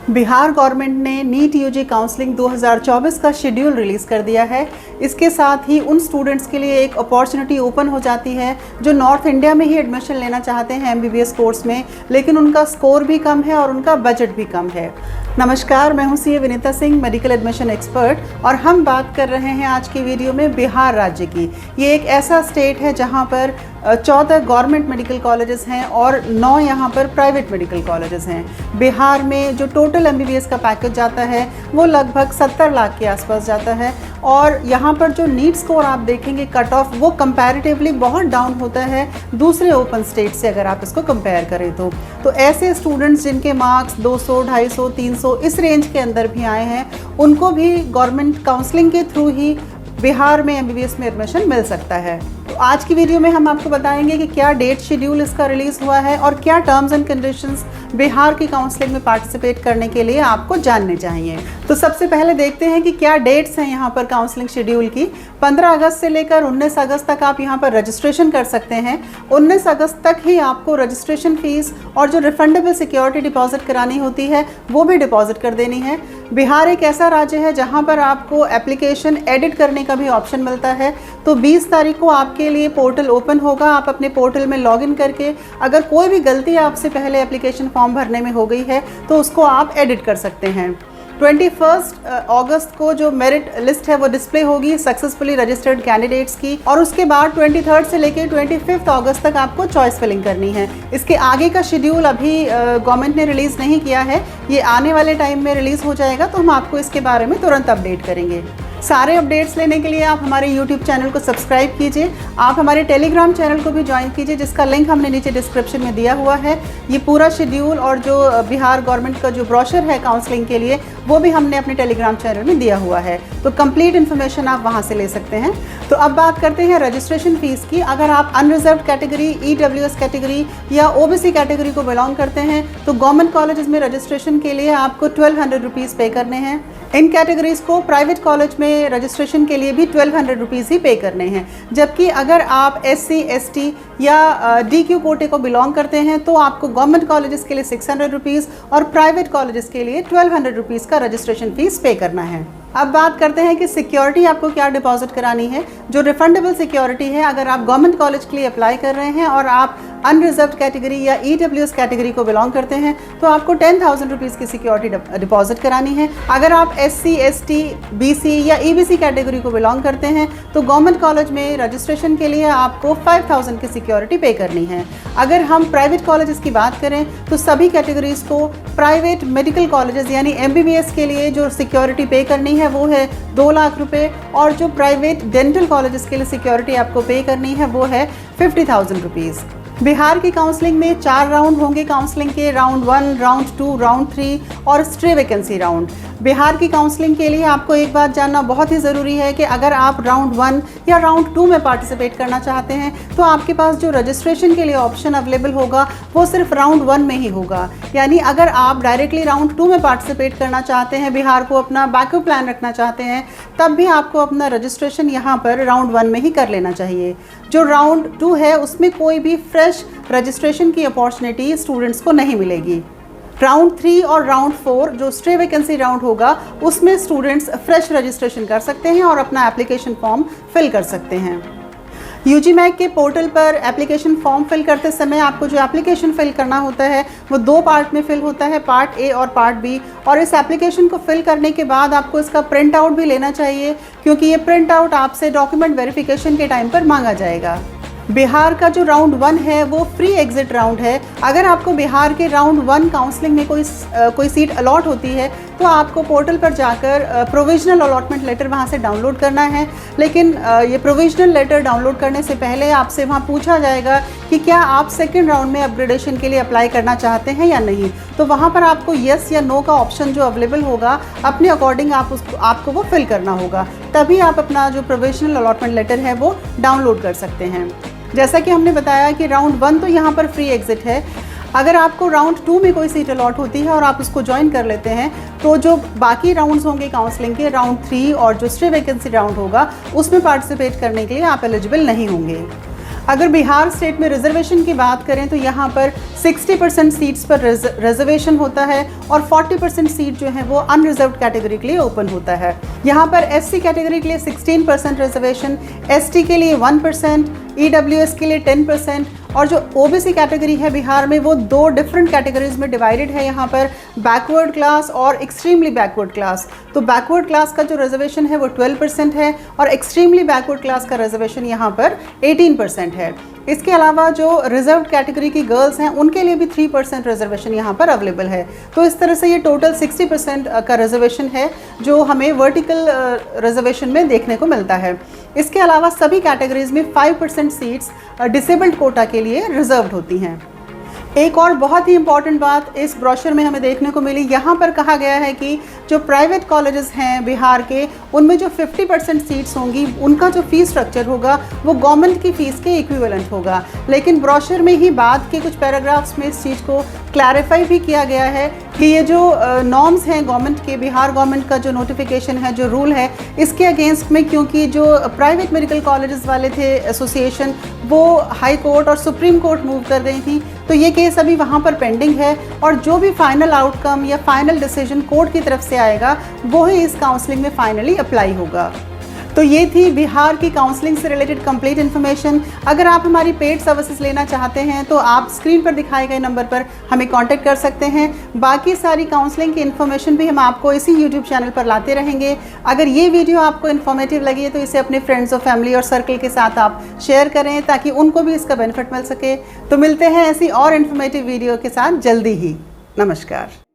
Bihar government ने NEET UG counselling 2024 का schedule release कर दिया है। इसके साथ ही उन स्टूडेंट्स के लिए एक अपॉर्चुनिटी ओपन हो जाती है जो नॉर्थ इंडिया में ही एडमिशन लेना चाहते हैं एमबीबीएस कोर्स में, लेकिन उनका स्कोर भी कम है और उनका बजट भी कम है। नमस्कार, मैं हूं CA Vinita Singh, medical admission expert, और हम बात कर रहे हैं आज की वीडियो में बिहार राज्य की। ये एक ऐसा स्टेट है जहां पर 14 गवर्नमेंट मेडिकल कॉलेजेस हैं और 9 यहाँ पर प्राइवेट मेडिकल कॉलेजेस हैं। बिहार में जो टोटल एमबीबीएस का पैकेज जाता है वो लगभग 70 लाख के आसपास जाता है, और यहाँ पर जो नीट स्कोर आप देखेंगे कट ऑफ वो कंपैरेटिवली बहुत डाउन होता है दूसरे ओपन स्टेट से अगर आप इसको कंपेयर करें तो ऐसे स्टूडेंट्स जिनके मार्क्स 200, 250, 300 इस रेंज के अंदर भी आए हैं, उनको भी गवर्नमेंट काउंसलिंग के थ्रू ही बिहार में एमबीबीएस में एडमिशन मिल सकता है। तो आज की वीडियो में हम आपको बताएंगे कि क्या डेट शेड्यूल इसका रिलीज़ हुआ है और क्या टर्म्स एंड कंडीशंस बिहार की काउंसलिंग में पार्टिसिपेट करने के लिए आपको जानने चाहिए। तो सबसे पहले देखते हैं कि क्या डेट्स हैं यहाँ पर काउंसलिंग शेड्यूल की। 15 अगस्त से लेकर 19 अगस्त तक आप यहाँ पर रजिस्ट्रेशन कर सकते हैं। 19 अगस्त तक ही आपको रजिस्ट्रेशन फीस और जो रिफंडेबल सिक्योरिटी डिपॉजिट करानी होती है वो भी डिपॉजिट कर देनी है। बिहार एक ऐसा राज्य है जहाँ पर आपको एप्लीकेशन एडिट करने का भी ऑप्शन मिलता है। तो 20 तारीख को आपके लिए पोर्टल ओपन होगा। आप अपने पोर्टल में लॉगिन करके अगर कोई भी गलती आपसे पहले एप्लीकेशन फॉर्म भरने में हो गई है तो उसको आप एडिट कर सकते हैं। 21 अगस्त को जो मेरिट लिस्ट है वो डिस्प्ले होगी सक्सेसफुली रजिस्टर्ड कैंडिडेट्स की, और उसके बाद 23 से लेकर 25 अगस्त तक आपको चॉइस फिलिंग करनी है। इसके आगे का शेड्यूल अभी गवर्नमेंट ने रिलीज़ नहीं किया है, ये आने वाले टाइम में रिलीज़ हो जाएगा, तो हम आपको इसके बारे में तुरंत अपडेट करेंगे। सारे अपडेट्स लेने के लिए आप हमारे YouTube चैनल को सब्सक्राइब कीजिए। आप हमारे टेलीग्राम चैनल को भी ज्वाइन कीजिए, जिसका लिंक हमने नीचे डिस्क्रिप्शन में दिया हुआ है। ये पूरा शेड्यूल और जो बिहार गवर्नमेंट का जो ब्रोशर है काउंसलिंग के लिए वो भी हमने अपने टेलीग्राम चैनल में दिया हुआ है, तो कंप्लीट इन्फॉर्मेशन आप वहाँ से ले सकते हैं। तो अब बात करते हैं रजिस्ट्रेशन फ़ीस की। अगर आप अनरिजर्व कैटेगरी, EWS कैटेगरी या OBC कैटेगरी को बिलोंग करते हैं तो गवर्नमेंट कॉलेज में रजिस्ट्रेशन के लिए आपको 1200 रुपीज़ पे करने हैं। इन कैटेगरीज को प्राइवेट कॉलेज में रजिस्ट्रेशन के लिए भी 1200 रुपीज़ ही पे करने हैं। जबकि अगर आप SC, ST या DQ कोटे को बिलोंग करते हैं तो आपको गवर्नमेंट कॉलेजेस के लिए 600 रुपीज़ और प्राइवेट कॉलेजेस के लिए 1200 रुपीज़ का रजिस्ट्रेशन फ़ीस पे करना है। अब बात करते हैं कि सिक्योरिटी आपको क्या डिपॉजिट करानी है। जो रिफंडेबल सिक्योरिटी है, अगर आप गवर्नमेंट कॉलेज के लिए अप्लाई कर रहे हैं और आप अनरिजर्व कैटेगरी या EWS कैटेगरी को बिलोंग करते हैं तो आपको 10,000 रुपीज़ की सिक्योरिटी डिपॉजिट करानी है। अगर आप SC, ST, BC या EBC कैटेगरी को बिलोंग करते हैं तो गवर्नमेंट कॉलेज में रजिस्ट्रेशन के लिए आपको 5,000 की सिक्योरिटी पे करनी है। अगर हम प्राइवेट कॉलेजेस की बात करें तो सभी कैटेगरीज को प्राइवेट मेडिकल कॉलेजेस यानी MBBS के लिए जो सिक्योरिटी पे करनी है वो है 2 लाख रुपये, और जो प्राइवेट डेंटल कॉलेजेस के लिए सिक्योरिटी आपको पे करनी है वो है 50,000 रुपीज़। बिहार की काउंसलिंग में 4 राउंड होंगे काउंसलिंग के, राउंड 1, राउंड 2, राउंड 3 और स्टे वैकेंसी राउंड। बिहार की काउंसलिंग के लिए आपको एक बात जानना बहुत ही ज़रूरी है कि अगर आप राउंड 1 या राउंड 2 में पार्टिसिपेट करना चाहते हैं तो आपके पास जो रजिस्ट्रेशन के लिए ऑप्शन अवेलेबल होगा वो सिर्फ राउंड 1 में ही होगा। यानी अगर आप डायरेक्टली राउंड 2 में पार्टिसिपेट करना चाहते हैं, बिहार को अपना बैकअप प्लान रखना चाहते हैं, तब भी आपको अपना रजिस्ट्रेशन यहाँ पर राउंड 1 में ही कर लेना चाहिए। जो राउंड 2 है उसमें कोई भी फ्रेश रजिस्ट्रेशन की अपॉर्चुनिटी स्टूडेंट्स को नहीं मिलेगी। राउंड 3 और राउंड 4 जो स्टे वैकेंसी राउंड होगा उसमें स्टूडेंट्स फ्रेश रजिस्ट्रेशन कर सकते हैं और अपना एप्लीकेशन फॉर्म फिल कर सकते हैं। UGMAC के पोर्टल पर एप्लीकेशन फॉर्म फिल करते समय आपको जो एप्लीकेशन फिल करना होता है वो 2 पार्ट में फिल होता है, पार्ट A और पार्ट B। और इस एप्लीकेशन को फिल करने के बाद आपको इसका प्रिंट आउट भी लेना चाहिए, क्योंकि ये प्रिंट आउट आपसे डॉक्यूमेंट वेरिफिकेशन के टाइम पर मांगा जाएगा। बिहार का जो राउंड 1 है वो फ्री एग्जिट राउंड है। अगर आपको बिहार के राउंड 1 काउंसलिंग में कोई सीट अलॉट होती है तो आपको पोर्टल पर जाकर प्रोविजनल अलॉटमेंट लेटर वहाँ से डाउनलोड करना है। लेकिन ये प्रोविजनल लेटर डाउनलोड करने से पहले आपसे वहाँ पूछा जाएगा कि क्या आप सेकेंड राउंड में अपग्रेडेशन के लिए अप्लाई करना चाहते हैं या नहीं। तो वहाँ पर आपको येस या नो का ऑप्शन जो अवेलेबल होगा अपने अकॉर्डिंग आपको वो फिल करना होगा, तभी आप अपना जो प्रोविजनल अलॉटमेंट लेटर है वो डाउनलोड कर सकते हैं। जैसा कि हमने बताया कि राउंड 1 तो यहाँ पर फ्री एग्जिट है। अगर आपको राउंड 2 में कोई सीट अलॉट होती है और आप उसको ज्वाइन कर लेते हैं तो जो बाकी राउंड्स होंगे काउंसलिंग के, राउंड 3 और जो स्टे वैकेंसी राउंड होगा उसमें पार्टिसिपेट करने के लिए आप एलिजिबल नहीं होंगे। अगर बिहार स्टेट में रिजर्वेशन की बात करें तो यहाँ पर 60% सीट्स पर रिजर्वेशन होता है और 40% सीट जो है वो अनरिजर्व्ड कैटेगरी के लिए ओपन होता है। यहाँ पर एससी कैटेगरी के लिए 16% रिजर्वेशन, एसटी के लिए 1%, ईडब्ल्यूएस के लिए 10% और जो ओबीसी कैटेगरी है बिहार में वो 2 डिफरेंट कैटेगरीज में डिवाइडेड है यहाँ पर, बैकवर्ड क्लास और एक्सट्रीमली बैकवर्ड क्लास। तो बैकवर्ड क्लास का जो रिजर्वेशन है वो 12% है और एक्सट्रीमली बैकवर्ड क्लास का रिजर्वेशन यहाँ पर 18% है। इसके अलावा जो रिजर्व्ड कैटेगरी की गर्ल्स हैं उनके लिए भी 3% रिजर्वेशन यहाँ पर अवेलेबल है। तो इस तरह से ये टोटल 60% का रिजर्वेशन है जो हमें वर्टिकल रिजर्वेशन में देखने को मिलता है। इसके अलावा सभी कैटेगरीज में 5% सीट्स डिसेबल्ड कोटा के लिए रिजर्व्ड होती हैं। एक और बहुत ही इंपॉर्टेंट बात इस ब्रोशर में हमें देखने को मिली, यहाँ पर कहा गया है कि जो प्राइवेट कॉलेजेस हैं बिहार के उनमें जो 50% सीट्स होंगी उनका जो फीस स्ट्रक्चर होगा वो गवर्नमेंट की फ़ीस के इक्विवेलेंट होगा। लेकिन ब्रोशर में ही बाद के कुछ पैराग्राफ्स में इस चीज़ को क्लैरिफाई भी किया गया है कि ये जो नॉर्म्स हैं गवर्नमेंट के, बिहार गवर्नमेंट का जो नोटिफिकेशन है, जो रूल है, इसके अगेंस्ट में क्योंकि जो प्राइवेट मेडिकल कॉलेजेस वाले थे एसोसिएशन वो हाई कोर्ट और सुप्रीम कोर्ट मूव कर गई थी, तो ये केस अभी वहाँ पर पेंडिंग है और जो भी फाइनल आउटकम या फाइनल डिसीजन कोर्ट की तरफ से आएगा वो ही इस काउंसलिंग में फाइनली अप्लाई होगा। तो ये थी बिहार की काउंसलिंग से रिलेटेड कंप्लीट इन्फॉर्मेशन। अगर आप हमारी पेड सर्विसेज लेना चाहते हैं तो आप स्क्रीन पर दिखाए गए नंबर पर हमें कांटेक्ट कर सकते हैं। बाकी सारी काउंसलिंग की इन्फॉर्मेशन भी हम आपको इसी यूट्यूब चैनल पर लाते रहेंगे। अगर ये वीडियो आपको इन्फॉर्मेटिव लगी है तो इसे अपने फ्रेंड्स और फैमिली और सर्कल के साथ आप शेयर करें ताकि उनको भी इसका बेनिफिट मिल सके। तो मिलते हैं ऐसी और इन्फॉर्मेटिव वीडियो के साथ जल्दी ही। नमस्कार।